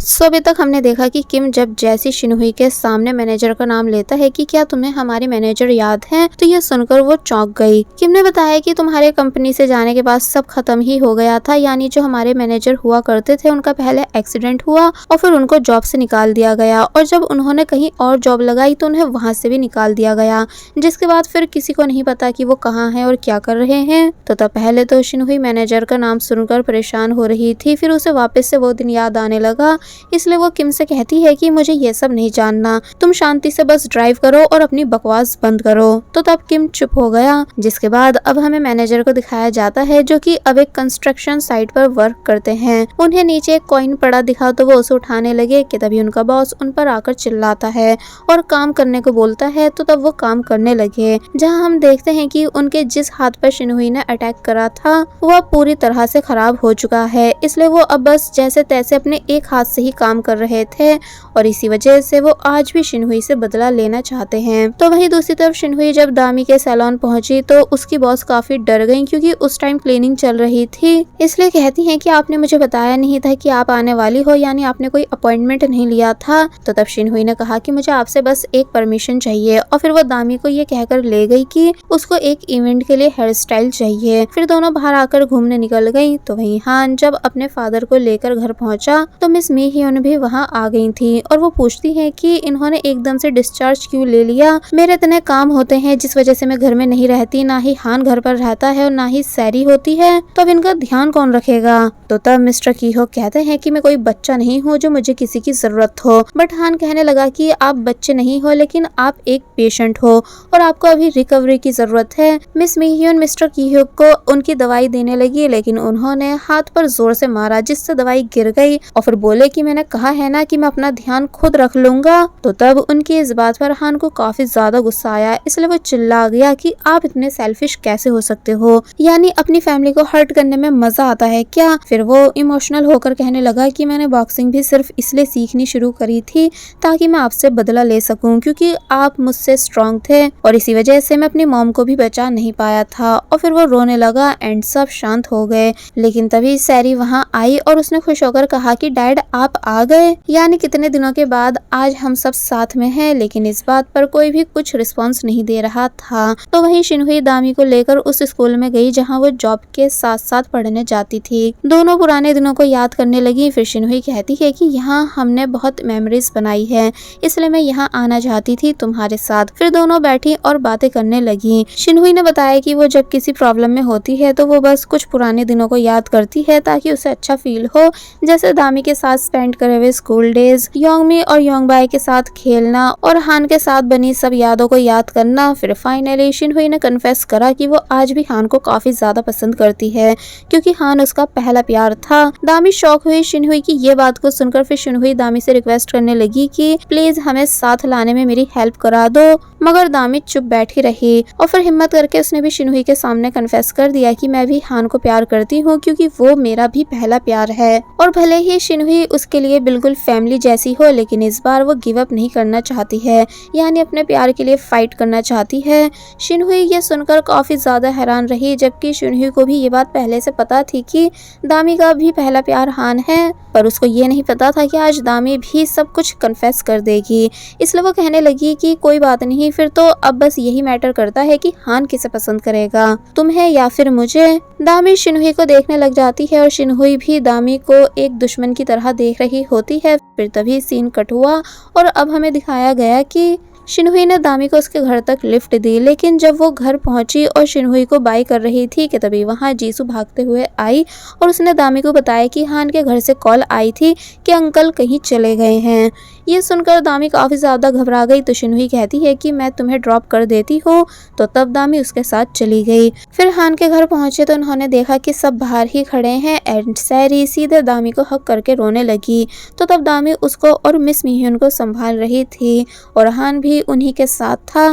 सो अभी तक हमने देखा कि किम जब जैसी शिनहुई के सामने मैनेजर का नाम लेता है कि क्या तुम्हें हमारे मैनेजर याद हैं, तो ये सुनकर वो चौंक गई। किम ने बताया कि तुम्हारे कंपनी से जाने के बाद सब खत्म ही हो गया था, यानी जो हमारे मैनेजर हुआ करते थे उनका पहले एक्सीडेंट हुआ और फिर उनको जॉब से निकाल दिया गया, और जब उन्होंने कहीं और जॉब लगाई तो उन्हें वहाँ से भी निकाल दिया गया, जिसके बाद फिर किसी को नहीं पता कि वो कहाँ है और क्या कर रहे हैं। तो तब पहले तो शिनहुई मैनेजर का नाम सुनकर परेशान हो रही थी, फिर उसे वापस से वो दिन याद आने लगा, इसलिए वो किम से कहती है कि मुझे ये सब नहीं जानना, तुम शांति से बस ड्राइव करो और अपनी बकवास बंद करो। तो तब किम चुप हो गया, जिसके बाद अब हमें मैनेजर को दिखाया जाता है जो कि अब एक कंस्ट्रक्शन साइट पर वर्क करते हैं। उन्हें नीचे एक कॉइन पड़ा दिखा तो वो उसे उठाने लगे कि तभी उनका बॉस उन पर आकर चिल्लाता है और काम करने को बोलता है, तो तब वो काम करने लगे, जहाँ हम देखते हैं कि उनके जिस हाथ पर शिनहुई ने अटैक करा था वह पूरी तरह से खराब हो चुका है, इसलिए वो अब बस जैसे तैसे अपने एक हाथ से ही काम कर रहे थे और इसी वजह से वो आज भी शिनहुई से बदला लेना चाहते हैं। तो वहीं दूसरी तरफ शिनहुई जब दामी के सैलून पहुंची तो उसकी बॉस काफी डर गई, क्योंकि उस टाइम क्लीनिंग चल रही थी, इसलिए कहती हैं कि आपने मुझे बताया नहीं था कि आप आने वाली हो, यानी आपने कोई अपॉइंटमेंट नहीं लिया था। तो तब शिनहुई ने कहा कि मुझे आपसे बस एक परमिशन चाहिए, और फिर वो दामी को ये कहकर ले गई कि उसको एक इवेंट के लिए हेयर स्टाइल चाहिए। फिर दोनों बाहर आकर घूमने निकल गई। तो वहीं हान जब अपने फादर को लेकर घर पहुंचा तो मिस मी हियोन भी वहां आ गई थी, और वो पूछती है कि इन्होंने एकदम से डिस्चार्ज क्यों ले लिया, मेरे इतने काम होते हैं जिस वजह से मैं घर में नहीं रहती, ना ही हान घर पर रहता है और ना ही सैरी होती है, तो अब इनका ध्यान कौन रखेगा। तो तब मिस्टर कीहो कहते हैं कि मैं कोई बच्चा नहीं हूँ जो मुझे किसी की जरूरत हो, बट हान कहने लगा कि आप बच्चे नहीं हो, लेकिन आप एक पेशेंट हो और आपको अभी रिकवरी की जरूरत है। मिस मी हियोन मिस्टर कीहो को उनकी दवाई देने लगी, लेकिन उन्होंने हाथ पर जोर से मारा जिससे दवाई गिर गई, और फिर बोले कि मैंने कहा है ना कि मैं अपना ध्यान खुद रख लूंगा। तो तब उनकी इस बात पर हान को काफी ज्यादा गुस्सा आया, इसलिए वो चिल्ला गया कि आप इतने सेल्फिश कैसे हो सकते हो, यानी अपनी फैमिली को हर्ट करने में मजा आता है क्या। फिर वो इमोशनल होकर कहने लगा कि मैंने बॉक्सिंग भी सिर्फ इसलिए सीखनी शुरू करी थी ताकि मैं आपसे बदला ले सकूं, क्योंकि आप मुझसे स्ट्रॉन्ग थे और इसी वजह से मैं अपनी मॉम को भी बचा नहीं पाया था। और फिर वो रोने लगा एंड सब शांत हो गए, लेकिन तभी सैरी वहां आई और उसने खुश होकर कहा कि डैड आप आ गए, यानी कितने दिनों के बाद आज हम सब साथ में हैं। लेकिन इस बात पर कोई भी कुछ रिस्पॉन्स नहीं दे रहा था। तो वहीं शिनहुई दामी को लेकर उस स्कूल में गई जहां वो जॉब के साथ साथ पढ़ने जाती थी। दोनों पुराने दिनों को याद करने लगी। फिर शिनहुई कहती है कि यहाँ हमने बहुत मेमोरीज बनाई है, इसलिए मैं यहाँ आना चाहती थी तुम्हारे साथ। फिर दोनों बैठी और बातें करने लगी। शिनहुई ने बताया कि वो जब किसी प्रॉब्लम में होती है तो वो बस कुछ पुराने दिनों को याद करती है ताकि उसे अच्छा फील हो, जैसे दामी के साथ स्पेंड करे हुए स्कूल डेज, योंगमी और योंगबाई के साथ खेलना और हान के साथ बनी सब यादों को याद करना। फिर फाइनली शिनहुई ने कन्फेस करा कि वो आज भी हान को काफी ज्यादा पसंद करती है, क्योंकि हान उसका पहला प्यार था। दामी शॉक हुई शिनहुई की ये बात को सुनकर। फिर शिनहुई दामी से रिक्वेस्ट करने लगी कि प्लीज हमें साथ लाने में मेरी हेल्प करा दो, मगर दामी चुप बैठी रही और फिर हिम्मत करके उसने भी शिनहुई के सामने कन्फेस कर दिया कि मैं भी हान को प्यार करती हूँ, क्योंकि वो मेरा भी पहला प्यार है। और भले ही शिनहुई उसके लिए बिल्कुल फैमिली जैसी हो, लेकिन इस बार वो गिव अप नहीं करना चाहती है, यानी अपने प्यार के लिए फाइट करना चाहती है। शिनहुई ये सुनकर काफी ज्यादा हैरान रही, जबकि शिनहुई को भी ये बात पहले से पता थी कि दामी का भी पहला प्यार हान है, पर उसको ये नहीं पता था कि आज दामी भी सब कुछ कन्फेस कर देगी। इसलिए वो कहने लगी कि कोई बात नहीं, फिर तो अब बस यही मैटर करता है कि हान किसे पसंद करेगा, तुम्हें या फिर मुझे। दामी शिनहुई को देखने लग जाती है और शिनहुई भी दामी को एक दुश्मन की तरह देख रही होती है। फिर तभी सीन कट हुआ और अब हमें दिखाया गया कि शिनहुई ने दामी को उसके घर तक लिफ्ट दी, लेकिन जब वो घर पहुंची और शिनहुई को बाय कर रही थी कि तभी वहां जीसू भागते हुए आई और उसने दामी को बताया कि हान के घर से कॉल आई थी कि अंकल कहीं चले गए हैं। ये सुनकर दामी काफी ज्यादा घबरा गई, तो शिनहुई कहती है कि मैं तुम्हें ड्रॉप कर देती हूँ। तो तब दामी उसके साथ चली गई। फिर हान के घर पहुंचे तो उन्होंने देखा कि सब बाहर ही खड़े हैं एंड सैरी सीधे दामी को हक करके रोने लगी। तो तब दामी उसको और मिस मिह्यून को संभाल रही थी और हान भी उन्हीं के साथ था।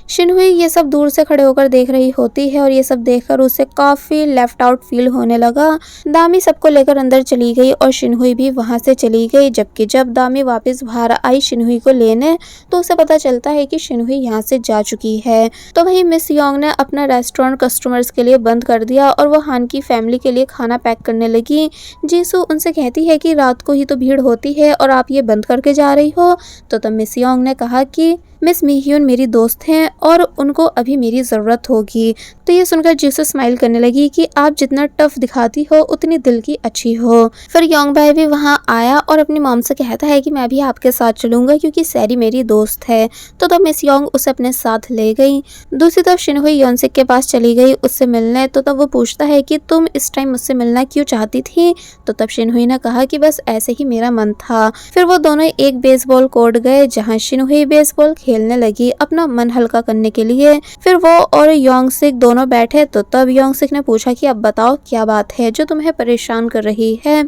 शिनहुई ये सब दूर से खड़े होकर देख रही होती है और ये सब देखकर उसे काफी लेफ्ट आउट फील होने लगा। दामी सबको लेकर अंदर चली गई और शिनहुई भी वहां से चली गई। जबकि जब दामी वापस बाहर आई शिनहुई को लेने तो उसे पता चलता है कि शिनहुई यहाँ से जा चुकी है। तो वहीं मिस योंग ने अपना रेस्टोरेंट कस्टमर्स के लिए बंद कर दिया और वो हान की फैमिली के लिए खाना पैक करने लगी। जीसू उनसे कहती है कि रात को ही तो भीड़ होती है और आप ये बंद करके जा रही हो। तो तब मिस योंग ने कहा कि मिस मीह्यून मेरी दोस्त हैं और उनको अभी मेरी ज़रूरत होगी। तो ये सुनकर जीसू स्माइल करने लगी कि आप जितना टफ दिखाती हो उतनी दिल की अच्छी हो। फिर योंग बाय भी वहाँ आया और अपनी मॉम से कहता है कि मैं भी आपके साथ चलूंगा क्योंकि सैरी मेरी दोस्त है। तो तब मिस योंग उसे अपने साथ ले गई। दूसरी तरफ शिनहुई योनसिक के पास चली गई उससे मिलने। तो तब वो पूछता है कि तुम इस टाइम मुझसे मिलना क्यों चाहती थी। तो तब शिनहुई ने कहा कि बस ऐसे ही मेरा मन था। फिर वो दोनों एक बेसबॉल कोर्ट गए जहाँ शिनहुई बेसबॉल खेलने लगी अपना मन हल्का करने के लिए। फिर वो और योंगसिक दोनों बैठे। तो तब योंगसिक ने पूछा कि अब बताओ क्या बात है जो तुम्हें परेशान कर रही है।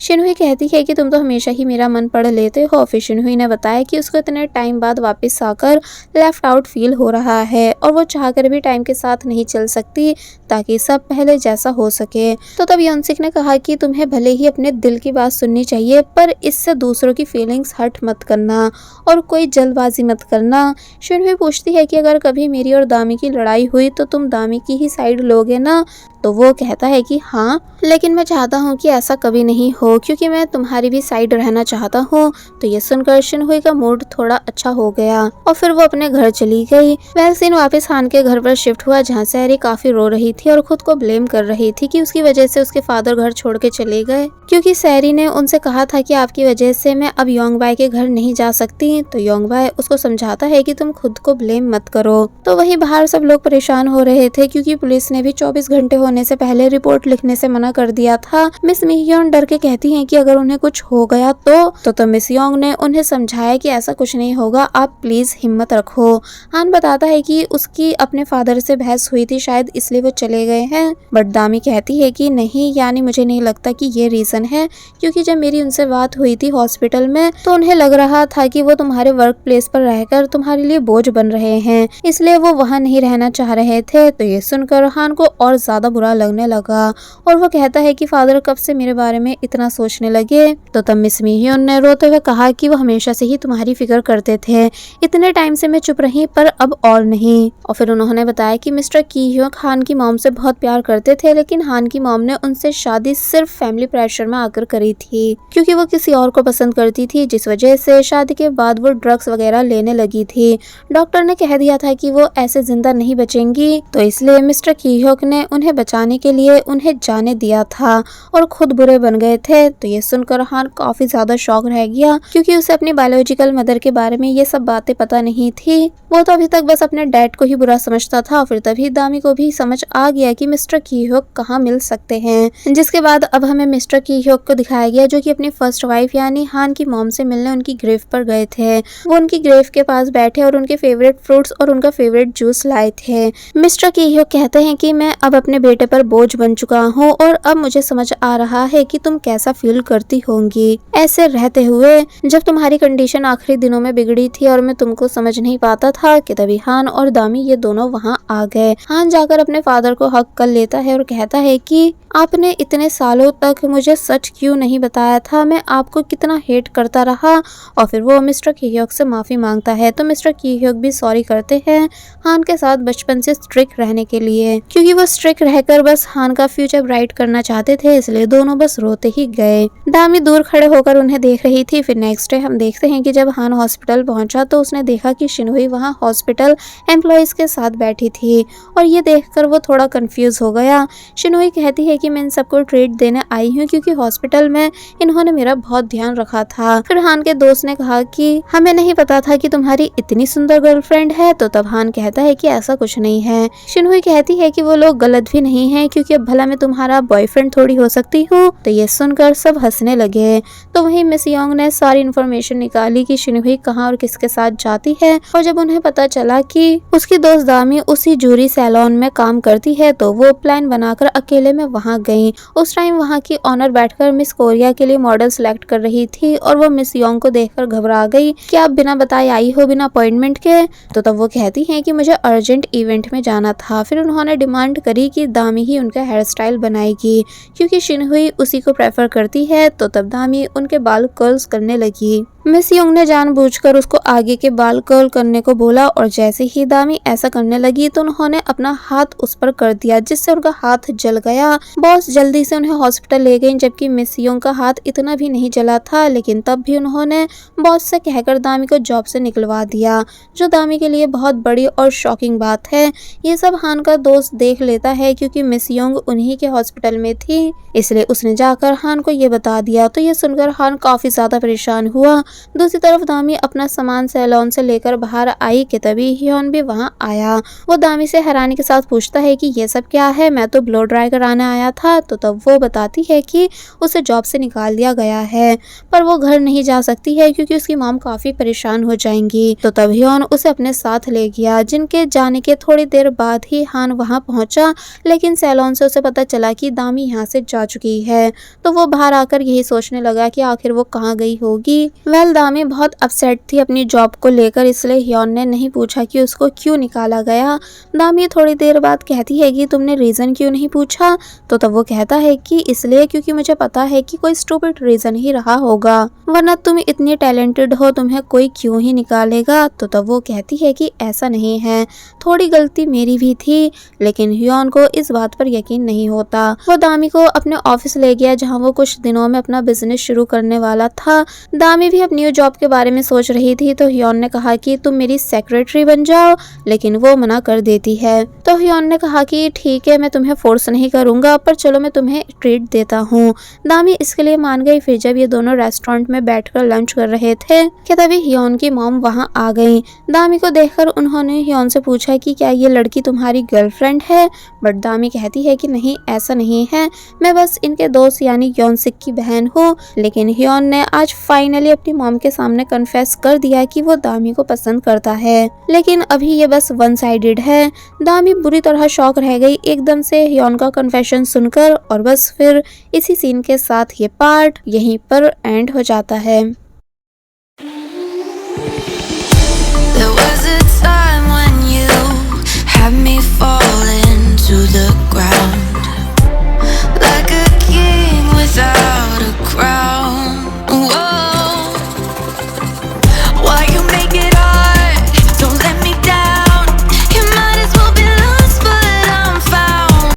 शिनहुई कहती है कि तुम तो हमेशा ही मेरा मन पढ़ लेते हो। फिर शिनहुई ने बताया कि उसको इतने टाइम बाद वापस आकर लेफ्ट आउट फील हो रहा है और वो चाहकर भी टाइम के साथ नहीं चल सकती ताकि सब पहले जैसा हो सके। तो तब योनसिक ने कहा कि तुम्हें भले ही अपने दिल की बात सुननी चाहिए पर इससे दूसरों की फीलिंग्स हर्ट मत करना और कोई जल्दबाजी मत करना। शिनहुई पूछती है कि अगर कभी मेरी और दामी की लड़ाई हुई तो तुम दामी की ही साइड लोगे ना। तो वो कहता है कि हाँ, लेकिन मैं चाहता हूँ कि ऐसा कभी नहीं हो क्योंकि मैं तुम्हारी भी साइड रहना चाहता हूँ। तो ये सुनकर शिनहुई का मूड थोड़ा अच्छा हो गया और फिर वो अपने घर चली गई। वह सीन वापस हान के घर पर शिफ्ट हुआ जहाँ सैरी काफी रो रही थी और खुद को ब्लेम कर रही थी कि उसकी वजह से उसके फादर घर छोड़ के चले गए क्योंकि सैरी ने उनसे कहा था कि आपकी वजह से मैं अब योंग बाय के घर नहीं जा सकती। तो योंग बाय उसको समझाता है कि तुम खुद को ब्लेम मत करो। तो वहीं बाहर सब लोग परेशान हो रहे थे क्योंकि पुलिस ने भी 24 घंटे होने से पहले रिपोर्ट लिखने से मना कर दिया था। मिस मीह्योन डर के कहती हैं कि अगर उन्हें कुछ हो गया तो मिस योंग ने उन्हें समझाया कि ऐसा कुछ नहीं होगा, आप प्लीज हिम्मत रखो। हान बताता है कि उसकी अपने फादर से बहस हुई थी शायद इसलिए वो चले गए हैं। बट दामी कहती है कि नहीं, यानी मुझे नहीं लगता कि ये रीजन है क्योंकि जब मेरी उनसे बात हुई थी हॉस्पिटल में तो उन्हें लग रहा था कि वो तुम्हारे वर्क प्लेस पर रहकर तुम्हारे लिए बोझ बन रहे हैं, इसलिए वो वहाँ नहीं रहना चाह रहे थे। तो ये सुनकर हान को और ज्यादा बुरा लगने लगा और वो कहता है कि फादर कब से मेरे बारे में इतना सोचने लगे। तो तब मिस मीह्योन ने रोते हुए कहा कि वो हमेशा से ही तुम्हारी फिक्र करते थे, इतने टाइम से मैं चुप रही पर अब और नहीं। और फिर उन्होंने बताया कि मिस्टर की ह्योक हान की मॉम से बहुत प्यार करते थे लेकिन हान की मॉम ने उनसे शादी सिर्फ फैमिली प्रेशर में आकर करी थी क्योंकि वो किसी और को पसंद करती थी, जिस वजह से शादी के बाद वो ड्रग्स वगैरह लेने लगी थी। डॉक्टर ने कह दिया था कि वो ऐसे जिंदा नहीं बचेंगी, तो इसलिए मिस्टर की ह्योक ने उन्हें बचाने के लिए उन्हें जाने दिया था और खुद बुरे बन गए थे। तो ये सुनकर हान काफी ज्यादा शॉक रह गया क्योंकि उसे अपनी बायोलॉजिकल मदर के बारे में ये सब बातें पता नहीं थी। वो तो अभी तक बस अपने डैड को ही बुरा समझता था। फिर तभी दामी को भी समझ आ गया कि मिस्टर की ह्योक कहाँ मिल सकते हैं, जिसके बाद अब हमें मिस्टर की ह्योक को दिखाया गया जो कि अपनी फर्स्ट वाइफ यानी हान की मॉम से मिलने उनकी ग्रेव पर गए थे। वो उनकी ग्रेव के पास बैठे और उनके फेवरेट फ्रूट्स और उनका फेवरेट जूस लाए थे। मिस्टर की ह्योक कहते हैं कि मैं अब अपने बेटे पर बोझ बन चुका हूँ और अब मुझे समझ आ रहा है कि तुम कैसा फील करती होंगी ऐसे रहते हुए। जब तुम्हारी कंडीशन आखिरी दिनों में बिगड़ी थी और मैं तुमको समझ नहीं पाता था कि तभी हान और दामी ये दोनों वहाँ आ गए। हान जाकर अपने फादर को हक कर लेता है और कहता है कि आपने इतने सालों तक मुझे सच क्यों नहीं बताया था, मैं आपको कितना हेट करता रहा। और फिर वो मिस्टर की ह्योक से माफी मांगता है तो मिस्टर की ह्योक भी सॉरी करते हैं हान के साथ बचपन से स्ट्रिक्ट रहने के लिए क्योंकि वो स्ट्रिक्ट रहकर बस हान का फ्यूचर ब्राइट करना चाहते थे, इसलिए दोनों बस रोते ही गए। दामी दूर खड़े होकर उन्हें देख रही थी। फिर नेक्स्ट डे हम देखते हैं कि जब हान हॉस्पिटल पहुंचा तो उसने देखा कि शिनहुई वहां हॉस्पिटल एम्प्लॉयज के साथ बैठी थी और ये देखकर वो थोड़ा कंफ्यूज हो गया। शिनहुई कहती है कि मैं इन सबको ट्रीट देने आई हूँ क्योंकि हॉस्पिटल में इन्होंने मेरा बहुत ध्यान रखा था। फिर हान के दोस्त ने कहा कि हमें नहीं पता था कि तुम्हारी इतनी सुंदर गर्लफ्रेंड है। तो तब हान कहता है कि ऐसा कुछ नहीं है। शिनहुई कहती है कि वो लोग गलत भी नहीं है क्योंकि अब भला मैं तुम्हारा बॉयफ्रेंड थोड़ी हो सकती हूँ। तो ये सुनकर सुनकर सब हंसने लगे। तो वहीं मिस योंग ने सारी इन्फॉर्मेशन निकाली कि शिनहुई कहाँ और किसके साथ जाती है, और जब उन्हें पता चला कि उसकी दोस्त दामी उसी जूरी सैलून में काम करती है तो वो प्लान बनाकर अकेले में वहां गई। उस टाइम वहां की ऑनर बैठकर मिस कोरिया के लिए मॉडल सिलेक्ट कर रही थी और वो मिस योंग को देखकर घबरा गई कि आप बिना बताए आई हो, बिना अपॉइंटमेंट के। तो तब वो कहती हैं कि मुझे अर्जेंट इवेंट में जाना था। फिर उन्होंने डिमांड करी कि दामी ही उनका हेयर स्टाइल बनाएगी क्योंकि शिनहुई उसी को प्रेफर करती है। तो तब दामी उनके बाल कर्ल्स करने लगी। मिस योंग ने जानबूझकर उसको आगे के बाल कर्ल करने को बोला और जैसे ही दामी ऐसा करने लगी तो उन्होंने अपना हाथ उस पर कर दिया, जिससे उनका हाथ जल गया। बॉस जल्दी से उन्हें हॉस्पिटल ले गई, जबकि मिस योंग का हाथ इतना भी नहीं जला था, लेकिन तब भी उन्होंने बॉस से कहकर दामी को जॉब से निकलवा दिया, जो दामी के लिए बहुत बड़ी और शॉकिंग बात है। ये सब हान का दोस्त देख लेता है क्योंकि मिस योंग उन्हीं के हॉस्पिटल में थी, इसलिए उसने जाकर हान को ये बता दिया। तो ये सुनकर हान काफी ज्यादा परेशान हुआ। दूसरी तरफ दामी अपना सामान सैलून से लेकर बाहर आई कि तभी ह्योन भी वहां आया। वो दामी से हैरानी के साथ पूछता है कि ये सब क्या है, मैं तो ब्लो ड्राई कराने आया था। तो तब वो बताती है कि उसे जॉब से निकाल दिया गया है, पर वो घर नहीं जा सकती है क्योंकि उसकी मॉम काफी परेशान हो जाएंगी। तो तब ह्योन उसे अपने साथ ले गया, जिनके जाने के थोड़ी देर बाद ही हान वहां पहुंचा, लेकिन सैलून से उसे पता चला कि दामी यहाँ से जा चुकी है। तो वो बाहर आकर यही सोचने लगा कि आखिर वो कहाँ गई होगी। दामी बहुत अपसेट थी अपनी जॉब को लेकर, इसलिए ह्योन ने नहीं पूछा कि उसको क्यों निकाला गया। दामी थोड़ी देर बाद कहती है कि तुमने रीजन क्यों नहीं पूछा। तो तब वो कहता है कि इसलिए क्योंकि मुझे पता है कि कोई स्टूपिड रीजन ही रहा होगा, वरना तुम इतनी टैलेंटेड हो, तुम्हें कोई क्यों ही निकालेगा। तो तब वो कहती है कि ऐसा नहीं है, थोड़ी गलती मेरी भी थी। लेकिन ह्योन को इस बात पर यकीन नहीं होता। वो दामी को अपने ऑफिस ले गया जहाँ वो कुछ दिनों में अपना बिजनेस शुरू करने वाला था। दामी भी न्यू जॉब के बारे में सोच रही थी, तो ह्योन ने कहा कि तुम मेरी सेक्रेटरी बन जाओ, लेकिन वो मना कर देती है। तो ह्योन ने कहा कि ठीक है, मैं तुम्हें फोर्स नहीं करूंगा, पर चलो मैं तुम्हें ट्रीट देता हूँ। दामी इसके लिए मान गई। फिर जब ये दोनों रेस्टोरेंट में बैठकर लंच कर रहे थे कि तभी ह्योन की मॉम वहां आ गई। दामी को देखकर उन्होंने ह्योन से पूछा कि क्या ये लड़की तुम्हारी गर्लफ्रेंड है, बट दामी कहती है कि नहीं, ऐसा नहीं है, मैं बस इनके दोस्त यानी योनसिक की बहन हूँ। लेकिन ह्योन ने आज फाइनली अपनी मॉम के सामने कन्फेस कर दिया कि वो दामी को पसंद करता है, लेकिन अभी ये बस वन साइडेड है। दामी बुरी तरह शॉक रह गई एकदम से ह्योन का कन्फेशन सुनकर, और बस फिर इसी सीन के साथ ये पार्ट यहीं पर एंड हो जाता है।